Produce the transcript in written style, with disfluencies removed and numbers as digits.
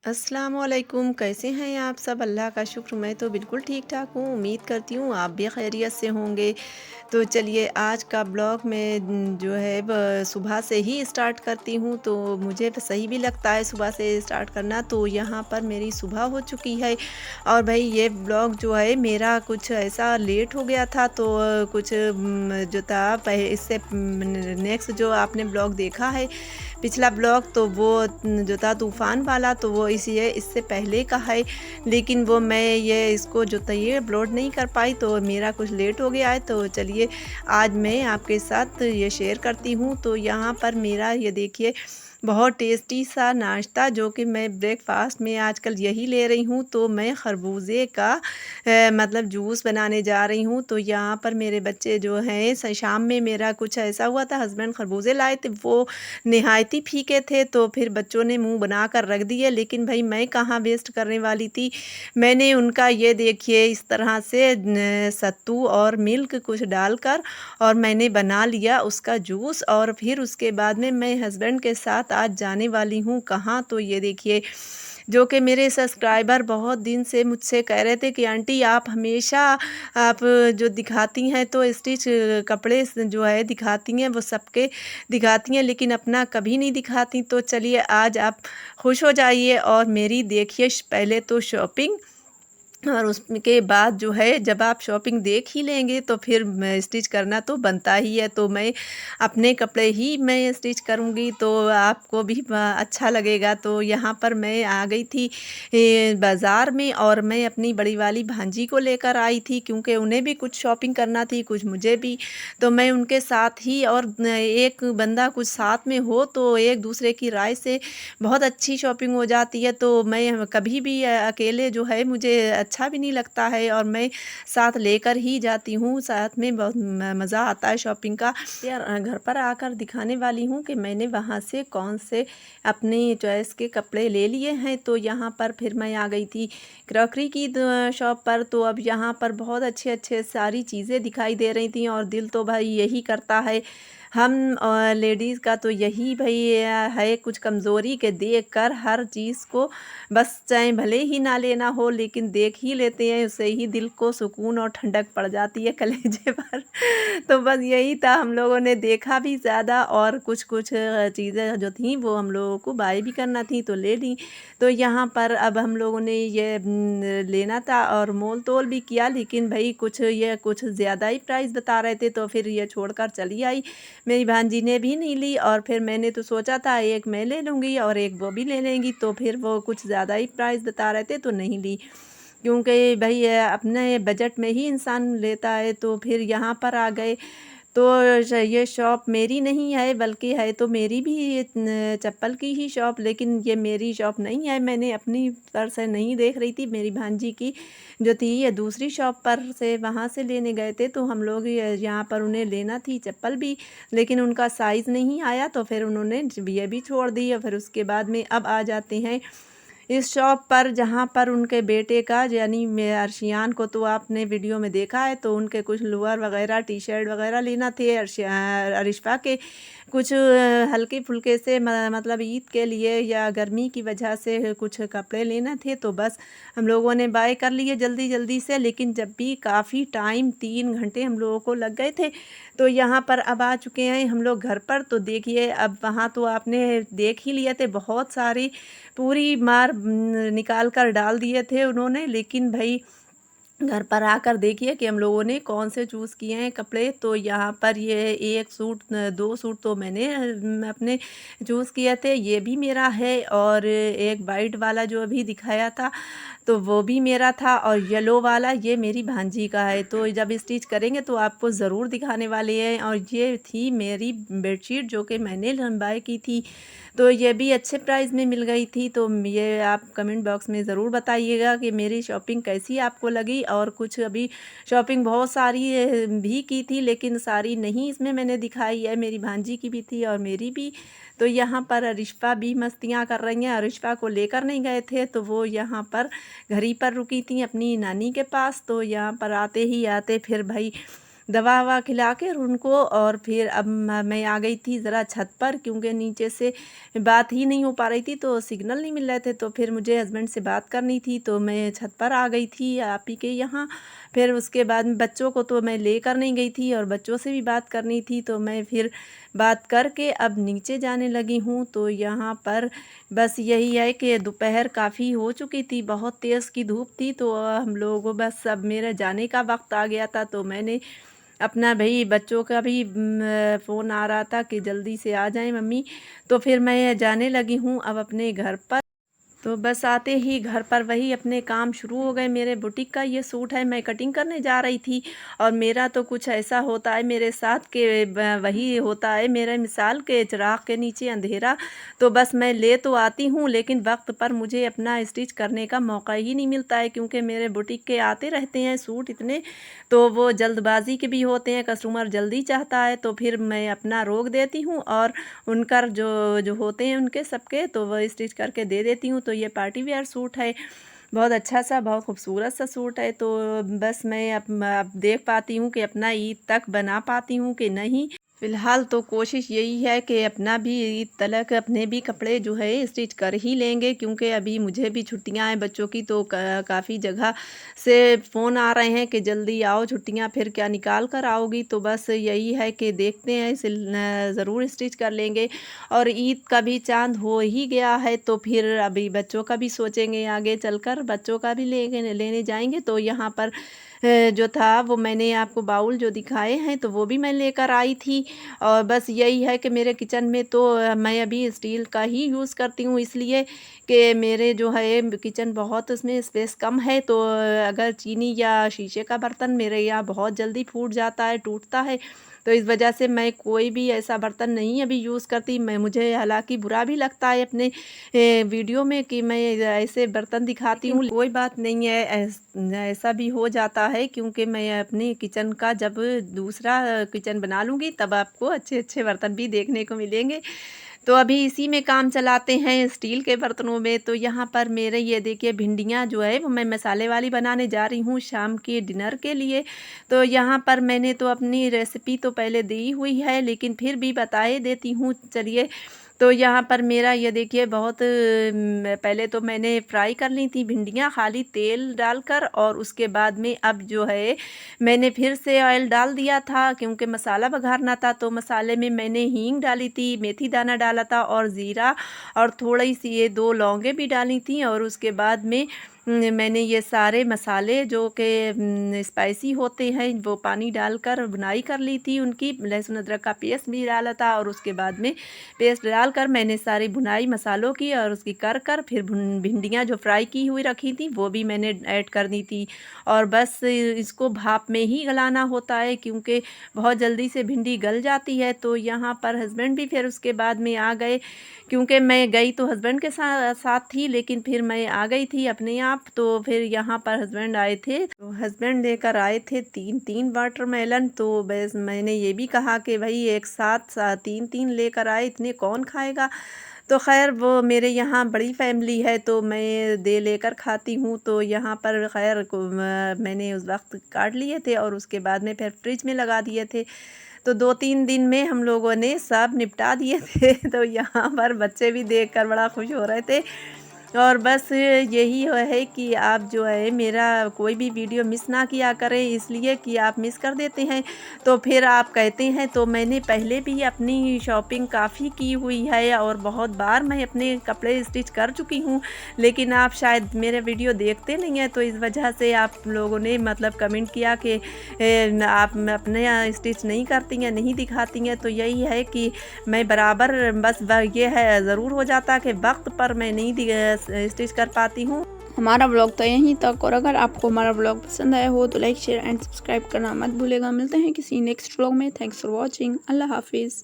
अस्सलामुअलैकुम, कैसे हैं आप सब? अल्लाह का शुक्र, मैं तो बिल्कुल ठीक-ठाक हूँ। उम्मीद करती हूँ आप भी खैरियत से होंगे। तो चलिए आज का ब्लॉग मैं जो है ब सुबह से ही स्टार्ट करती हूँ, तो मुझे तो सही भी लगता है सुबह से स्टार्ट करना। तो यहाँ पर मेरी सुबह हो चुकी है और भई ये ब्लॉग जो है मेरा कुछ ऐसा लेट हो गया था, तो कुछ जो था इससे नेक्स्ट जो आपने ब्लॉग देखा है पिछला ब्लॉग, तो वो जो था तूफ़ान वाला, तो वो इससे पहले का है। लेकिन वो मैं ये इसको जो था ये अपलोड नहीं कर पाई, तो मेरा कुछ लेट हो गया है। तो चलिए आज मैं आपके साथ ये शेयर करती हूँ। तो यहाँ पर मेरा ये देखिए बहुत टेस्टी सा नाश्ता, जो कि मैं ब्रेकफ़ास्ट में आजकल यही ले रही हूँ। तो मैं खरबूजे का मतलब जूस बनाने जा रही हूँ। तो यहाँ पर मेरे बच्चे जो हैं शाम में मेरा कुछ ऐसा हुआ था, हस्बैंड खरबूजे लाए थे, वो निहायत ही फीके थे, तो फिर बच्चों ने मुँह बना कर रख दिए। लेकिन भई मैं कहाँ वेस्ट करने वाली थी। मैंने उनका ये देखिए इस तरह से सत्तू और मिल्क कुछ डालकर और मैंने बना लिया उसका जूस। और फिर उसके बाद में मैं हस्बैंड के साथ आज जाने वाली हूँ कहाँ, तो ये देखिए जो कि मेरे सब्सक्राइबर बहुत दिन से मुझसे कह रहे थे कि आंटी आप हमेशा आप जो दिखाती हैं तो स्टिच कपड़े जो है दिखाती हैं, वो सबके दिखाती हैं, लेकिन अपना कभी नहीं दिखाती। तो चलिए आज आप खुश हो जाइए और मेरी देखिए पहले तो शॉपिंग, और उसके बाद जो है जब आप शॉपिंग देख ही लेंगे तो फिर स्टिच करना तो बनता ही है। तो मैं अपने कपड़े ही मैं स्टिच करूँगी, तो आपको भी अच्छा लगेगा। तो यहाँ पर मैं आ गई थी बाज़ार में, और मैं अपनी बड़ी वाली भांजी को लेकर आई थी, क्योंकि उन्हें भी कुछ शॉपिंग करना थी, कुछ मुझे भी। तो मैं उनके साथ ही, और एक बंदा कुछ साथ में हो तो एक दूसरे की राय से बहुत अच्छी शॉपिंग हो जाती है। तो मैं कभी भी अकेले जो है मुझे अच्छा भी नहीं लगता है, और मैं साथ लेकर ही जाती हूँ, साथ में बहुत मज़ा आता है शॉपिंग का। यार घर पर आकर दिखाने वाली हूँ कि मैंने वहाँ से कौन से अपनी चॉइस के कपड़े ले लिए हैं। तो यहाँ पर फिर मैं आ गई थी क्रॉकरी की शॉप पर। तो अब यहाँ पर बहुत अच्छे अच्छे सारी चीज़ें दिखाई दे रही थी, और दिल तो भाई यही करता है हम लेडीज़ का, तो यही भई है कुछ कमज़ोरी के देख कर हर चीज़ को बस चाहे भले ही ना लेना हो, लेकिन देख ही लेते हैं, उससे ही दिल को सुकून और ठंडक पड़ जाती है कलेजे पर। तो बस यही था, हम लोगों ने देखा भी ज़्यादा, और कुछ-कुछ चीज़ें जो थीं वो हम लोगों को बाय भी करना थी तो ले ली। तो यहाँ पर अब हम लोगों ने ये लेना था और मोल-तोल भी किया, लेकिन भई कुछ ज़्यादा ही प्राइस बता रहे थे, तो फिर ये छोड़कर चली आई। मेरी भांजी ने भी नहीं ली, और फिर मैंने तो सोचा था एक मैं ले लूँगी और एक वो भी ले लेंगी, तो फिर वो कुछ ज़्यादा ही प्राइस बता रहे थे तो नहीं ली। क्योंकि भई अपने बजट में ही इंसान लेता है। तो फिर यहाँ पर आ गए, तो ये शॉप मेरी नहीं है, बल्कि है तो मेरी भी ये चप्पल की ही शॉप, लेकिन ये मेरी शॉप नहीं है। मैंने अपनी तरफ से नहीं देख रही थी, मेरी भांजी की जो थी ये दूसरी शॉप पर से वहाँ से लेने गए थे। तो हम लोग यहाँ पर उन्हें लेना थी चप्पल भी, लेकिन उनका साइज़ नहीं आया, तो फिर उन्होंने ये भी छोड़ दी। और फिर उसके बाद में अब आ जाते हैं इस शॉप पर, जहाँ पर उनके बेटे का, यानी अर्शियान को तो आपने वीडियो में देखा है, तो उनके कुछ लोअर वगैरह टी-शर्ट वगैरह लेना थे। अरिशा के कुछ हल्के-फुल्के से मतलब ईद के लिए या गर्मी की वजह से कुछ कपड़े लेना थे, तो बस हम लोगों ने बाय कर लिए जल्दी-जल्दी से। लेकिन जब भी काफ़ी टाइम 3 घंटे हम लोगों को लग गए थे। तो यहाँ पर अब आ चुके हैं हम लोग घर पर। तो देखिए अब वहाँ तो आपने देख ही लिए थे, बहुत सारी पूरी मार निकाल कर डाल दिए थे उन्होंने। लेकिन भई घर पर आकर देखिए कि हम लोगों ने कौन से चूज़ किए हैं कपड़े। तो यहाँ पर ये 1 सूट 2 सूट तो मैंने अपने चूज़ किए थे, ये भी मेरा है, और एक वाइट वाला जो अभी दिखाया था तो वो भी मेरा था, और येलो वाला ये मेरी भांजी का है। तो जब स्टिच करेंगे तो आपको ज़रूर दिखाने वाले हैं। और ये थी मेरी बेडशीट जो कि मैंने बाय की थी, तो ये भी अच्छे प्राइस में मिल गई थी। तो ये आप कमेंट बॉक्स में ज़रूर बताइएगा कि मेरी शॉपिंग कैसी आपको लगी। और कुछ अभी शॉपिंग बहुत सारी भी की थी, लेकिन सारी नहीं इसमें मैंने दिखाई है, मेरी भांजी की भी थी और मेरी भी। तो यहाँ पर अरिशा भी मस्तियाँ कर रही हैं। अरिशा को लेकर नहीं गए थे, तो वो यहाँ पर घर ही पर रुकी थी अपनी नानी के पास। तो यहाँ पर आते ही आते फिर भाई दवा ववा खिला कर उनको, और फिर अब मैं आ गई थी ज़रा छत पर, क्योंकि नीचे से बात ही नहीं हो पा रही थी, तो सिग्नल नहीं मिल रहे थे। तो फिर मुझे हस्बैंड से बात करनी थी, तो मैं छत पर आ गई थी आप ही के यहाँ। फिर उसके बाद में बच्चों को तो मैं लेकर नहीं गई थी, और बच्चों से भी बात करनी थी, तो मैं फिर बात करके अब नीचे जाने लगी हूँ। तो यहाँ पर बस यही है कि दोपहर काफ़ी हो चुकी थी, बहुत तेज़ की धूप थी, तो हम लोग बस अब मेरा जाने का वक्त आ गया था। तो मैंने अपना भई बच्चों का भी फ़ोन आ रहा था कि जल्दी से आ जाएँ मम्मी, तो फिर मैं जाने लगी हूँ अब अपने घर पर। तो बस आते ही घर पर वही अपने काम शुरू हो गए। मेरे बुटीक का ये सूट है, मैं कटिंग करने जा रही थी, और मेरा तो कुछ ऐसा होता है मेरे साथ कि वही होता है मेरे मिसाल के चिराग के नीचे अंधेरा। तो बस मैं ले तो आती हूँ, लेकिन वक्त पर मुझे अपना स्टिच करने का मौका ही नहीं मिलता है, क्योंकि मेरे बुटीक के आते रहते हैं सूट इतने, तो वो जल्दबाजी के भी होते हैं, कस्टमर जल्दी चाहता है, तो फिर मैं अपना रोक देती हूँ, और उनका जो जो होते हैं उनके सबके तो वो स्टिच करके दे देती हूँ। तो ये पार्टी वेयर सूट है, बहुत अच्छा सा, बहुत खूबसूरत सा सूट है। तो बस मैं अब देख पाती हूँ कि अपना ईद तक बना पाती हूँ कि नहीं। फ़िलहाल तो कोशिश यही है कि अपना भी ईद तलक अपने भी कपड़े जो है स्टिच कर ही लेंगे, क्योंकि अभी मुझे भी छुट्टियां हैं बच्चों की, तो काफ़ी जगह से फ़ोन आ रहे हैं कि जल्दी आओ, छुट्टियां फिर क्या निकाल कर आओगी। तो बस यही है कि देखते हैं, ज़रूर स्टिच कर लेंगे। और ईद का भी चाँद हो ही गया है, तो फिर अभी बच्चों का भी सोचेंगे, आगे चलकर बच्चों का भी लेने जाएंगे। तो यहाँ पर जो था वो मैंने आपको बाउल जो दिखाए हैं, तो वो भी मैं लेकर आई थी। और बस यही है कि मेरे किचन में तो मैं अभी स्टील का ही यूज़ करती हूँ, इसलिए कि मेरे जो है किचन बहुत उसमें स्पेस कम है। तो अगर चीनी या शीशे का बर्तन मेरे यहाँ बहुत जल्दी फूट जाता है, टूटता है, तो इस वजह से मैं कोई भी ऐसा बर्तन नहीं अभी यूज़ करती। मैं मुझे हालांकि बुरा भी लगता है अपने वीडियो में कि मैं ऐसे बर्तन दिखाती हूँ, कोई बात नहीं है, ऐसा भी हो जाता है, क्योंकि मैं अपने किचन का जब दूसरा किचन बना लूँगी तब आपको अच्छे अच्छे बर्तन भी देखने को मिलेंगे। तो अभी इसी में काम चलाते हैं स्टील के बर्तनों में। तो यहाँ पर मेरे ये देखिए भिंडियाँ जो है वो मैं मसाले वाली बनाने जा रही हूँ शाम के डिनर के लिए। तो यहाँ पर मैंने तो अपनी रेसिपी तो पहले दी हुई है, लेकिन फिर भी बताए देती हूँ, चलिए। तो यहाँ पर मेरा ये देखिए बहुत पहले तो मैंने फ्राई कर ली थी भिंडियाँ खाली तेल डालकर, और उसके बाद में अब जो है मैंने फिर से ऑयल डाल दिया था, क्योंकि मसाला बघारना था। तो मसाले में मैंने हींग डाली थी, मेथी दाना डाला था, और ज़ीरा, और थोड़ी सी ये 2 लौंगे भी डाली थी। और उसके बाद में मैंने ये सारे मसाले जो कि स्पाइसी होते हैं वो पानी डालकर भुनाई कर ली थी उनकी, लहसुन अदरक का पेस्ट भी डाला था, और उसके बाद में पेस्ट डालकर मैंने सारी भुनाई मसालों की और उसकी कर फिर भिंडियाँ जो फ्राई की हुई रखी थी वो भी मैंने ऐड कर दी थी। और बस इसको भाप में ही गलाना होता है, क्योंकि बहुत जल्दी से भिंडी गल जाती है। तो यहाँ पर हस्बैंड भी फिर उसके बाद में आ गए, क्योंकि मैं गई तो हस्बैंड के साथ थी, लेकिन फिर मैं आ गई थी अपने आप। तो फिर यहाँ पर हस्बैंड आए थे, तो हस्बैंड लेकर आए थे 3 वाटरमेलन। तो बस मैंने ये भी कहा कि भाई एक साथ 3 लेकर आए, इतने कौन खाएगा। तो खैर वो मेरे यहाँ बड़ी फैमिली है, तो मैं दे लेकर खाती हूँ। तो यहाँ पर खैर मैंने उस वक्त काट लिए थे, और उसके बाद में फिर फ्रिज में लगा दिए थे। तो 2-3 दिन में हम लोगों ने सब निपटा दिए थे। तो यहाँ पर बच्चे भी देखकर बड़ा खुश हो रहे थे। और बस यही है कि आप जो है मेरा कोई भी वीडियो मिस ना किया करें, इसलिए कि आप मिस कर देते हैं तो फिर आप कहते हैं। तो मैंने पहले भी अपनी शॉपिंग काफ़ी की हुई है, और बहुत बार मैं अपने कपड़े स्टिच कर चुकी हूँ, लेकिन आप शायद मेरे वीडियो देखते नहीं हैं, तो इस वजह से आप लोगों ने मतलब कमेंट किया कि आप अपने स्टिच नहीं करती हैं, नहीं दिखाती हैं। तो यही है कि मैं बराबर बस ये है, ज़रूर हो जाता कि वक्त पर मैं नहीं स्टिच कर पाती हूँ। हमारा ब्लॉग तो यहीं तक, और अगर आपको हमारा ब्लॉग पसंद आया हो तो लाइक शेयर एंड सब्सक्राइब करना मत भूलेगा। मिलते हैं किसी नेक्स्ट ब्लॉग में। Thanks for watching. अल्लाह हाफिज़।